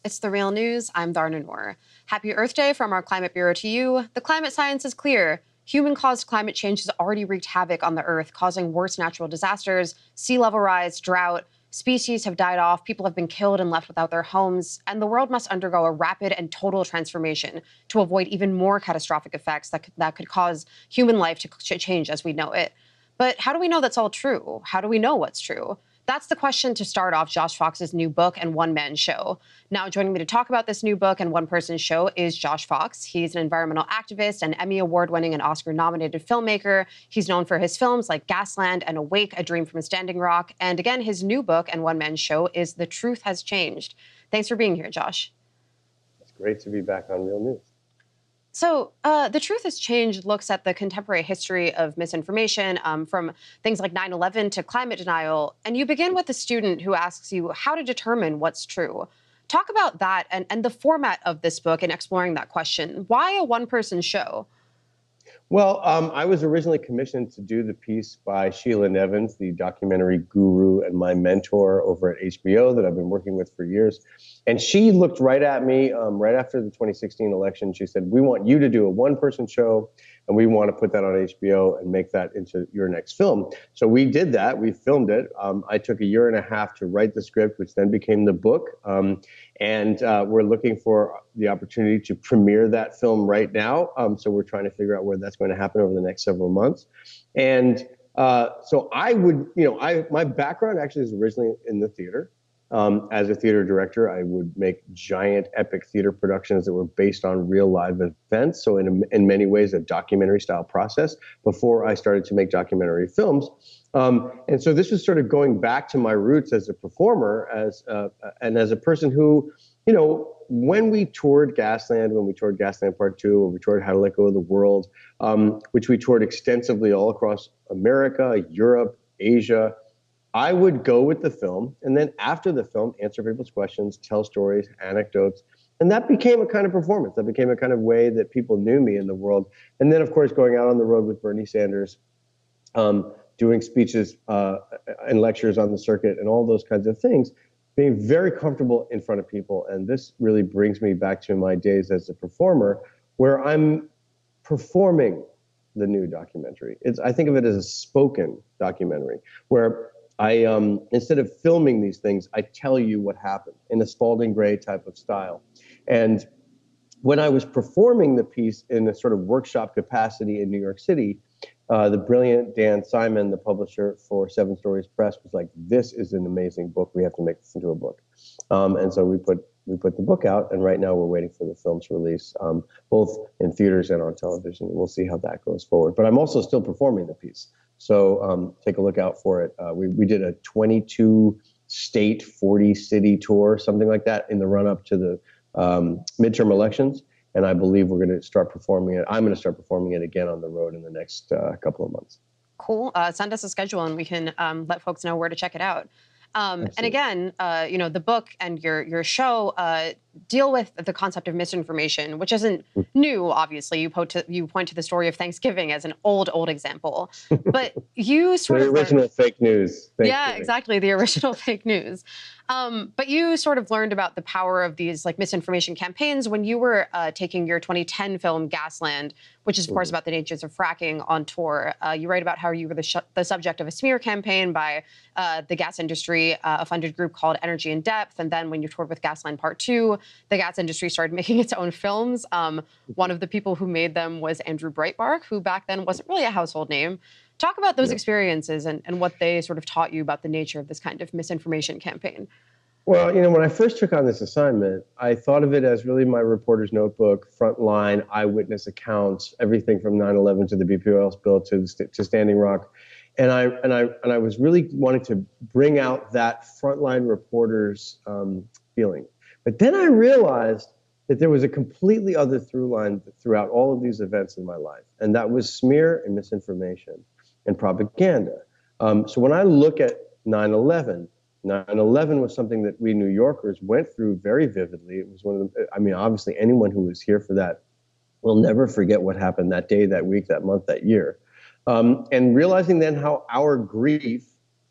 It's the real news. I'm Dharna Noor. Happy Earth Day from our Climate Bureau to you. The climate science is clear. Human-caused climate change has already wreaked havoc on the Earth, causing worse natural disasters, sea level rise, drought. Species have died off, people have been killed and left without their homes, and the world must undergo a rapid and total transformation to avoid even more catastrophic effects that could cause human life to change as we know it. But how do we know that's all true? How do we know what's true? That's the question to start off Josh Fox's new book and one-man show. Now, joining me to talk about this new book and one-person show is Josh Fox. He's an environmental activist, an Emmy Award-winning and Oscar-nominated filmmaker. He's known for his films like Gasland and Awake, A Dream from a Standing Rock. And again, his new book and one-man show is The Truth Has Changed. Thanks for being here, Josh. It's great to be back on Real News. So The Truth Has Changed looks at the contemporary history of misinformation, from things like 9/11 to climate denial. And you begin with a student who asks you how to determine what's true. Talk about that and the format of this book and exploring that question. Why a one-person show? Well, I was originally commissioned to do the piece by Sheila Nevins, the documentary guru and my mentor over at HBO that I've been working with for years. And she looked right at me right after the 2016 election. She said, "We want you to do a one-person show, and we want to put that on HBO and make that into your next film." So we did that. We filmed it. I took a year and a half to write the script, which then became the book. And we're looking for the opportunity to premiere that film right now. So we're trying to figure out where that's going to happen over the next several months. And so I would, my background actually is originally in the theater. As a theater director, I would make giant epic theater productions that were based on real live events. So in many ways, a documentary style process before I started to make documentary films. And so this was sort of going back to my roots as a performer, and as a person who, when we toured Gasland, when we toured Gasland Part 2, when we toured How to Let Go of the World, which we toured extensively all across America, Europe, Asia, I would go with the film, and then after the film, answer people's questions, tell stories, anecdotes, and that became a kind of performance. That became a kind of way that people knew me in the world. And then, of course, going out on the road with Bernie Sanders, doing speeches and lectures on the circuit and all those kinds of things, being very comfortable in front of people. And this really brings me back to my days as a performer, where I'm performing the new documentary. I think of it as a spoken documentary, where I, instead of filming these things, I tell you what happened in a Spalding Gray type of style. And when I was performing the piece in a sort of workshop capacity in New York City, the brilliant Dan Simon, the publisher for Seven Stories Press, was like, "This is an amazing book. We have to make this into a book." And so we put the book out, and right now we're waiting for the film's release, both in theaters and on television. We'll see how that goes forward. But I'm also still performing the piece. So take a look out for it. We did a 22 state, 40 city tour, something like that, in the run up to the midterm elections. And I believe we're going to start performing it. I'm going to start performing it again on the road in the next couple of months. Cool. Send us a schedule and we can let folks know where to check it out. And again, the book and your show deal with the concept of misinformation, which isn't new, obviously. You point to the story of Thanksgiving as an old example. But you sort of... The original fake news. Yeah, exactly. The original fake news. But you sort of learned about the power of these misinformation campaigns when you were taking your 2010 film Gasland, which is, of course, about the dangers of fracking, on tour. You write about how you were the subject of a smear campaign by the gas industry, a funded group called Energy in Depth. And then when you toured with Gasland Part 2, the gas industry started making its own films. One of the people who made them was Andrew Breitbart, who back then wasn't really a household name. Talk about those experiences and what they sort of taught you about the nature of this kind of misinformation campaign. Well, when I first took on this assignment, I thought of it as really my reporter's notebook, frontline eyewitness accounts, everything from 9/11 to the BP oil spill to Standing Rock. And I was really wanting to bring out that frontline reporter's feeling. But then I realized that there was a completely other through line throughout all of these events in my life, and that was smear and misinformation and propaganda. So when I look at 9/11 was something that we New Yorkers went through very vividly. It was one of the, obviously anyone who was here for that will never forget what happened that day, that week, that month, that year. And realizing then how our grief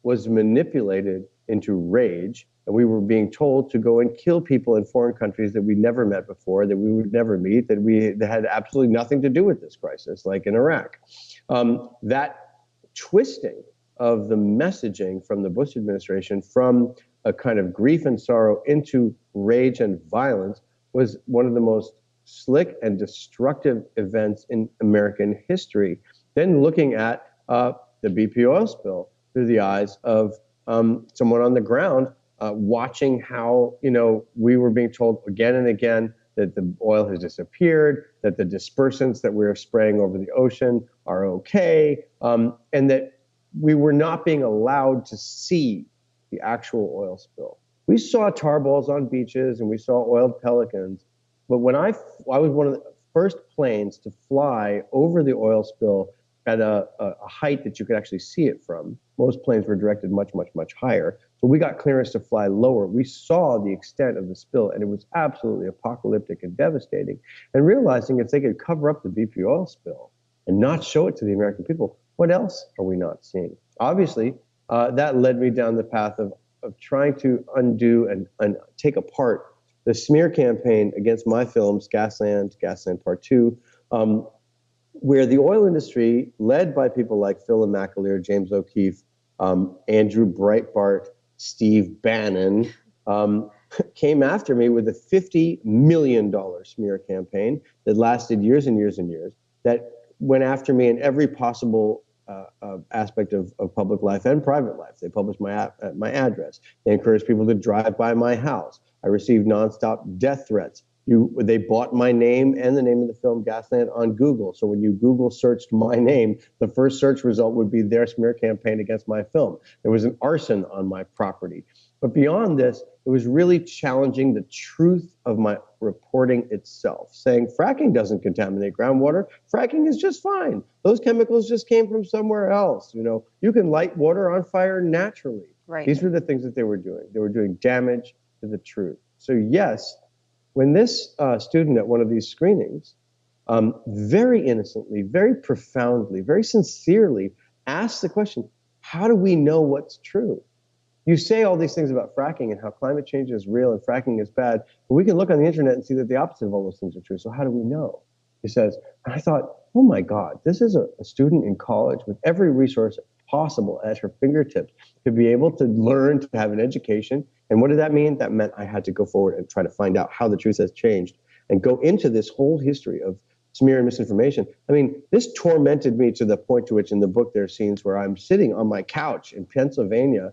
was manipulated into rage, and we were being told to go and kill people in foreign countries that we never met before, that we would never meet, that had absolutely nothing to do with this crisis, like in Iraq. That twisting of the messaging from the Bush administration from a kind of grief and sorrow into rage and violence was one of the most slick and destructive events in American history. Then looking at the BP oil spill through the eyes of someone on the ground, watching how, we were being told again and again that the oil has disappeared, that the dispersants that we are spraying over the ocean are okay, and that we were not being allowed to see the actual oil spill. We saw tar balls on beaches and we saw oiled pelicans, but when I was one of the first planes to fly over the oil spill at a height that you could actually see it from. Most planes were directed much, much, much higher. So we got clearance to fly lower. We saw the extent of the spill, and it was absolutely apocalyptic and devastating. And realizing if they could cover up the BP oil spill and not show it to the American people, what else are we not seeing? Obviously, that led me down the path of trying to undo and take apart the smear campaign against my films, Gasland Part 2, where the oil industry, led by people like Philip McAleer, James O'Keefe, Andrew Breitbart, Steve Bannon, came after me with a $50 million smear campaign that lasted years and years and years, that went after me in every possible aspect of public life and private life. They published my address. They encouraged people to drive by my house. I received nonstop death threats. They bought my name and the name of the film Gasland on Google. So when you Google searched my name, the first search result would be their smear campaign against my film. There was an arson on my property. But beyond this, it was really challenging the truth of my reporting itself, saying fracking doesn't contaminate groundwater. Fracking is just fine. Those chemicals just came from somewhere else. You can light water on fire naturally. Right. These were the things that they were doing. They were doing damage to the truth. So yes, when this student at one of these screenings very innocently, very profoundly, very sincerely asked the question, how do we know what's true? You say all these things about fracking and how climate change is real and fracking is bad, but we can look on the internet and see that the opposite of all those things are true. So how do we know? He says, and I thought, oh my God, this is a student in college with every resource possible at her fingertips to be able to learn, to have an education. And what did that mean? That meant I had to go forward and try to find out how the truth has changed and go into this whole history of smear and misinformation. I mean, this tormented me to the point to which in the book there are scenes where I'm sitting on my couch in Pennsylvania,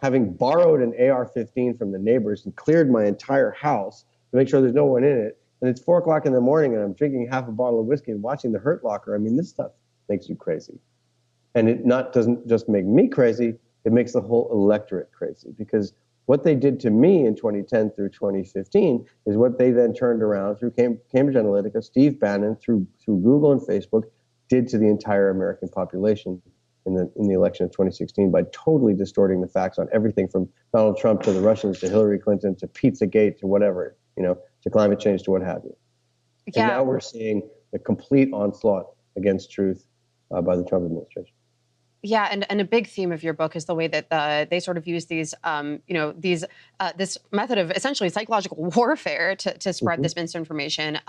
having borrowed an AR-15 from the neighbors and cleared my entire house to make sure there's no one in it. And it's 4 o'clock in the morning and I'm drinking half a bottle of whiskey and watching The Hurt Locker. I mean, this stuff makes you crazy. And it doesn't just make me crazy, it makes the whole electorate crazy. Because what they did to me in 2010 through 2015 is what they then turned around through Cambridge Analytica, Steve Bannon, through Google and Facebook, did to the entire American population in the election of 2016 by totally distorting the facts on everything from Donald Trump to the Russians to Hillary Clinton to Pizzagate to whatever, to climate change to what have you. Yeah. And now we're seeing the complete onslaught against truth by the Trump administration. Yeah, and a big theme of your book is the way that they sort of use these, this method of essentially psychological warfare to spread this misinformation.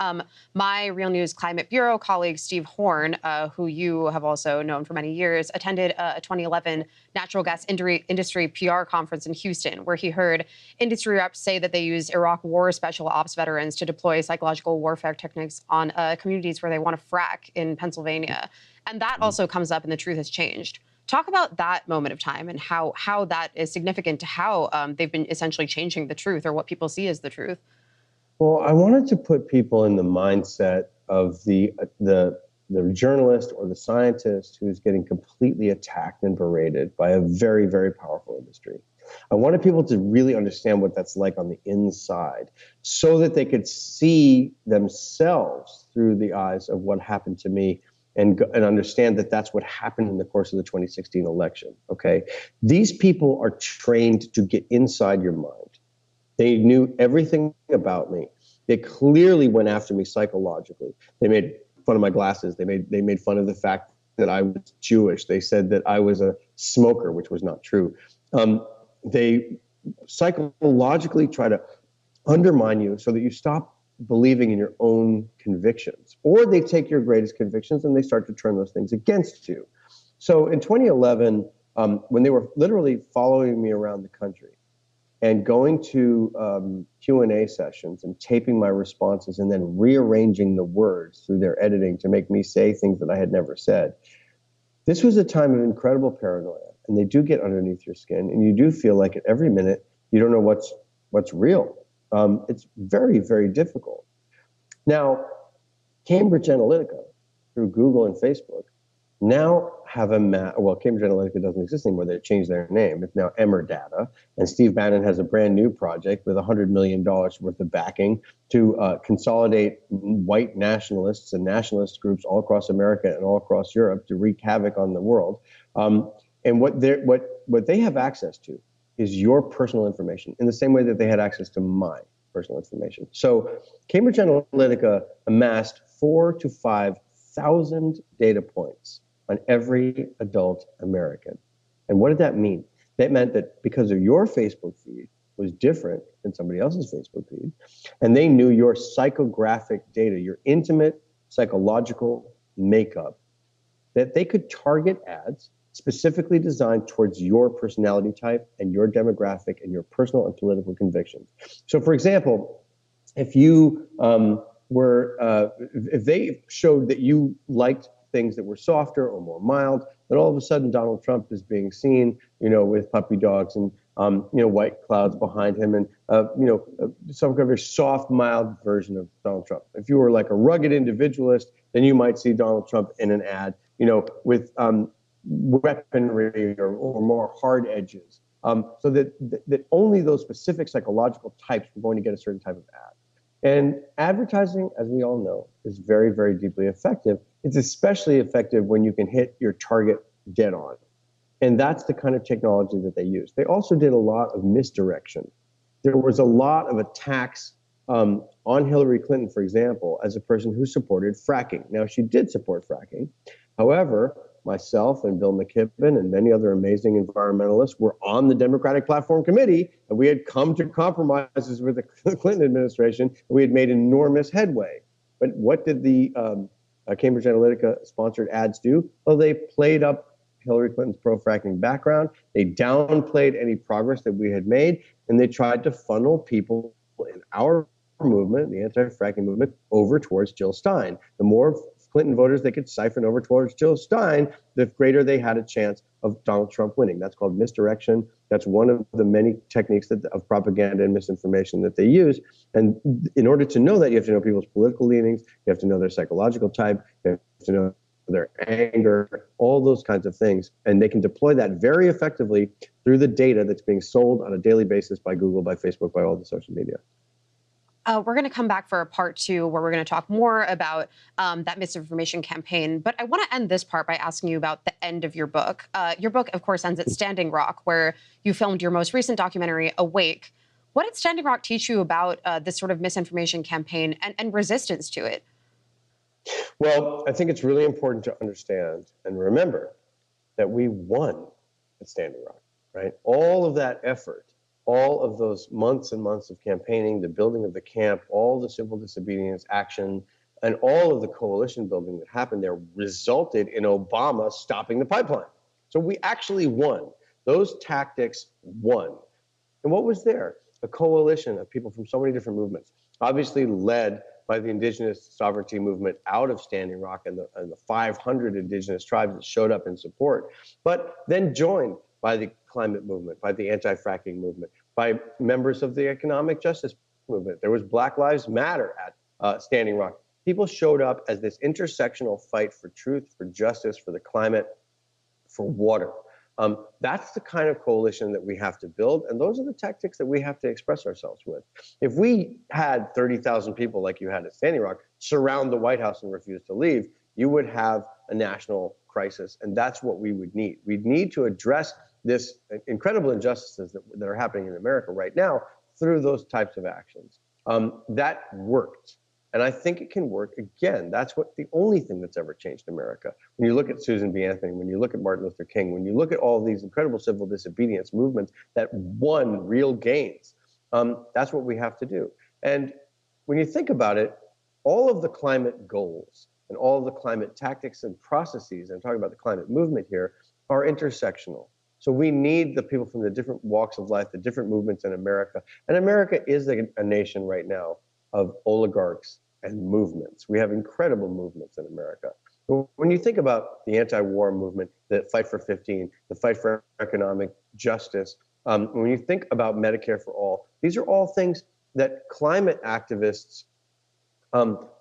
My Real News Climate Bureau colleague, Steve Horn, who you have also known for many years, attended a 2011 natural gas industry PR conference in Houston, where he heard industry reps say that they use Iraq War special ops veterans to deploy psychological warfare techniques on communities where they want to frack in Pennsylvania. And that also comes up in The Truth Has Changed. Talk about that moment of time and how that is significant to how they've been essentially changing the truth or what people see as the truth. Well, I wanted to put people in the mindset of the journalist or the scientist who's getting completely attacked and berated by a very, very powerful industry. I wanted people to really understand what that's like on the inside so that they could see themselves through the eyes of what happened to me and understand that that's what happened in the course of the 2016 election, okay? These people are trained to get inside your mind. They knew everything about me. They clearly went after me psychologically. They made fun of my glasses. They made fun of the fact that I was Jewish. They said that I was a smoker, which was not true. They psychologically try to undermine you so that you stop believing in your own convictions, or they take your greatest convictions and they start to turn those things against you. So in 2011, when they were literally following me around the country and going to Q&A sessions and taping my responses and then rearranging the words through their editing to make me say things that I had never said, this was a time of incredible paranoia, and they do get underneath your skin, and you do feel like at every minute you don't know what's real. It's very, very difficult. Now, Cambridge Analytica, through Google and Facebook, now have Cambridge Analytica doesn't exist anymore. They changed their name. It's now Data. And Steve Bannon has a brand new project with $100 million worth of backing to consolidate white nationalists and nationalist groups all across America and all across Europe to wreak havoc on the world. And what they have access to is your personal information in the same way that they had access to my personal information. So Cambridge Analytica amassed 4,000 to 5,000 data points on every adult American. And what did that mean? That meant that because of your Facebook feed was different than somebody else's Facebook feed, and they knew your psychographic data, your intimate psychological makeup, that they could target ads specifically designed towards your personality type and your demographic and your personal and political convictions. So for example, if you if they showed that you liked things that were softer or more mild, then all of a sudden Donald Trump is being seen, with puppy dogs and white clouds behind him, and some kind of a soft, mild version of Donald Trump. If you were like a rugged individualist, then you might see Donald Trump in an ad, with weaponry or more hard edges, so that only those specific psychological types were going to get a certain type of ad. And advertising, as we all know, is very, very deeply effective. It's especially effective when you can hit your target dead on. And that's the kind of technology that they use. They also did a lot of misdirection. There was a lot of attacks on Hillary Clinton, for example, as a person who supported fracking. Now, she did support fracking. However, myself and Bill McKibben and many other amazing environmentalists were on the Democratic Platform Committee, and we had come to compromises with the Clinton administration, and we had made enormous headway. But what did the Cambridge Analytica sponsored ads do? Well, they played up Hillary Clinton's pro-fracking background. They downplayed any progress that we had made, and they tried to funnel people in our movement, the anti-fracking movement, over towards Jill Stein. The more Clinton voters they could siphon over towards Jill Stein, the greater they had a chance of Donald Trump winning. That's called misdirection. That's one of the many techniques of propaganda and misinformation that they use. And in order to know that, you have to know people's political leanings, you have to know their psychological type, you have to know their anger, all those kinds of things. And they can deploy that very effectively through the data that's being sold on a daily basis by Google, by Facebook, by all the social media. We're going to come back for a part two where we're going to talk more about that misinformation campaign. But I want to end this part by asking you about the end of your book. Your book, of course, ends at Standing Rock, where you filmed your most recent documentary, Awake. What did Standing Rock teach you about this sort of misinformation campaign and resistance to it? Well, I think it's really important to understand and remember that we won at Standing Rock, right? All of that effort, all of those months and months of campaigning, the building of the camp, all the civil disobedience action, and all of the coalition building that happened there resulted in Obama stopping the pipeline. So we actually won. Those tactics won. And what was there? A coalition of people from so many different movements, obviously led by the indigenous sovereignty movement out of Standing Rock and the 500 indigenous tribes that showed up in support, but then joined by the climate movement, by the anti-fracking movement, by members of the economic justice movement. There was Black Lives Matter at Standing Rock. People showed up as this intersectional fight for truth, for justice, for the climate, for water. That's the kind of coalition that we have to build, and those are the tactics that we have to express ourselves with. If we had 30,000 people like you had at Standing Rock surround the White House and refuse to leave, you would have a national crisis, and that's what we would need. We'd need to address this incredible injustices that are happening in America right now through those types of actions. That worked. And I think it can work again. That's what the only thing that's ever changed America. When you look at Susan B. Anthony, when you look at Martin Luther King, when you look at all these incredible civil disobedience movements that won real gains, that's what we have to do. And when you think about it, all of the climate goals and all of the climate tactics and processes, and I'm talking about the climate movement here, are intersectional. So we need the people from the different walks of life, the different movements in America. And America is a nation right now of oligarchs and movements. We have incredible movements in America. When you think about the anti-war movement, the Fight for 15, the fight for economic justice, when you think about Medicare for all, these are all things that climate activists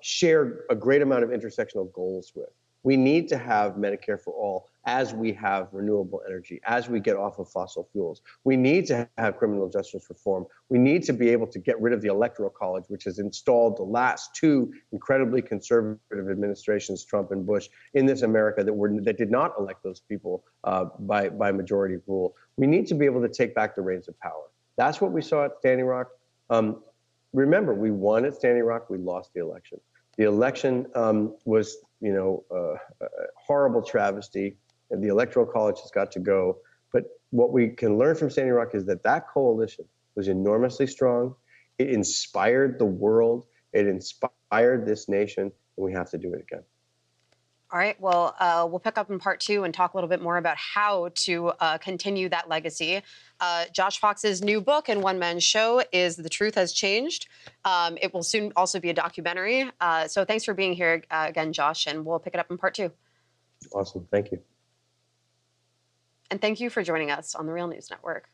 share a great amount of intersectional goals with. We need to have Medicare for all as we have renewable energy, as we get off of fossil fuels. We need to have criminal justice reform. We need to be able to get rid of the Electoral College, which has installed the last two incredibly conservative administrations, Trump and Bush, in this America that did not elect those people by majority rule. We need to be able to take back the reins of power. That's what we saw at Standing Rock. Remember, we won at Standing Rock. We lost the election. The election was, a horrible travesty, and the Electoral College has got to go. But what we can learn from Standing Rock is that coalition was enormously strong. It inspired the world. It inspired this nation, and we have to do it again. All right. Well, we'll pick up in part 2 and talk a little bit more about how to continue that legacy. Josh Fox's new book and one-man show is The Truth Has Changed. It will soon also be a documentary. So thanks for being here again, Josh, and we'll pick it up in part 2. Awesome. Thank you. And thank you for joining us on the Real News Network.